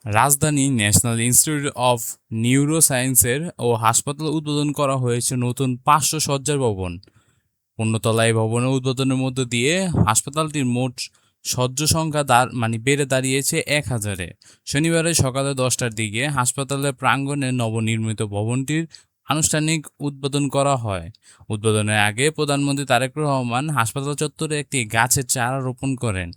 রাজধানী national institute of নিউরোসায়েন্সের ও হাসপাতালে উদ্বোধন করা হয়েছে নতুন 500 শয্যার ভবন। 15 তলা এই ভবনের উদ্বোধনের মধ্য দিয়ে হাসপাতালটির মোট শয্যা সংখ্যা বেড়ে দাঁড়িয়েছে 1000-এ। শনিবারে সকালে 10টার দিকে হাসপাতালের প্রাঙ্গণে নবনির্মিত ভবনটির আনুষ্ঠানিক উদ্বোধন করা হয়। উদ্বোধনের আগে প্রধানমন্ত্রী তারেক রহমান হাসপাতাল চত্বরে একটি গাছের চারা রোপণ করেন।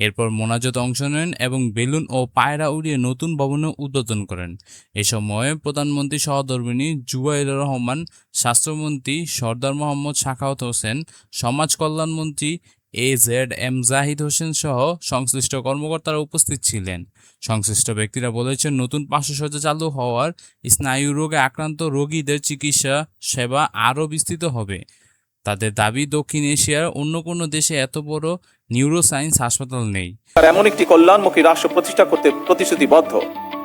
এরপর মোনাজাতে অংশ নেন এবং বেলুন ও পায়রা উড়িয়ে নতুন ভবনের উদ্বোধন করেন। এ সময় প্রধানমন্ত্রী সহধর্মিণী জুবাইদা রহমান, স্বাস্থ্যমন্ত্রী সরদার মোহাম্মদ সাখাওয়াত হোসেন, সমাজ কল্যাণমন্ত্রী এজেড জাহিদ হোসেন সহ সংশ্লিষ্ট কর্মকর্তারা উপস্থিত ছিলেন। সংশ্লিষ্ট ব্যক্তিরা বলেছেন, নতুন 500 শয্যা চালু হওয়ার স্নায়ু রোগে আক্রান্ত রোগীদের চিকিৎসা সেবা আরও বিস্তৃত হবে। তাদের দাবি, দক্ষিণ এশিয়ার অন্য কোনো দেশে এত বড় নিউরোসায়েন্স হাসপাতাল নেই। এমন একটি কল্যাণমুখী রাষ্ট্র প্রতিষ্ঠা করতে প্রতিশ্রুতিবদ্ধ,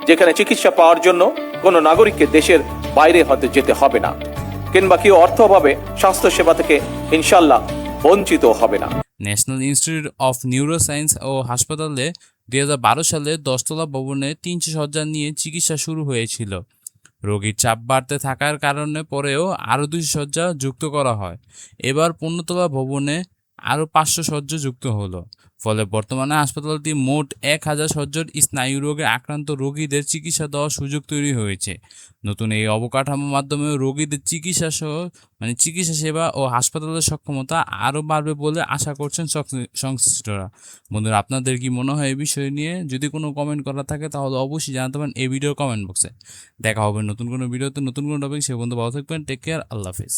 যেখানে চিকিৎসা পাওয়ার জন্য কোনো নাগরিককে দেশের বাইরে হতে যেতে হবে না, কিংবা কেউ অর্থ অভাবে স্বাস্থ্যসেবা থেকে ইনশাল্লাহ বঞ্চিত হবে না। ন্যাশনাল ইনস্টিটিউট অফ নিউরোসায়েন্স ও হাসপাতালে 2012 সালে 10তলা ভবনে 300 শয্যা নিয়ে চিকিৎসা শুরু হয়েছিল। রোগীর চাপ বাড়তে থাকার কারণে পরেও আরও 200 শয্যা যুক্ত করা হয়। এবার 15তলা ভবনে আরও 500 শয্যা যুক্ত হলো। ফলে বর্তমানে হাসপাতালটি মোট 1000 শয্যার স্নায়ু রোগে আক্রান্ত রোগীদের চিকিৎসা দেওয়ার সুযোগ তৈরি হয়েছে। নতুন এই অবকাঠামোর মাধ্যমে রোগীদের চিকিৎসা সেবা ও হাসপাতালের সক্ষমতা আরও বাড়বে বলে আশা করছেন সংশ্লিষ্টরা। বন্ধুরা, আপনাদের কি মনে হয় এই বিষয় নিয়ে? যদি কোনো কমেন্ট করা থাকে তাহলে অবশ্যই জানাতে পারেন এই ভিডিওর কমেন্ট বক্সে। দেখা হবে নতুন কোনো ভিডিওতে, নতুন কোনো টপিক। সে পর্যন্ত ভালো থাকবেন। Take care. আল্লাহ হাফিজ।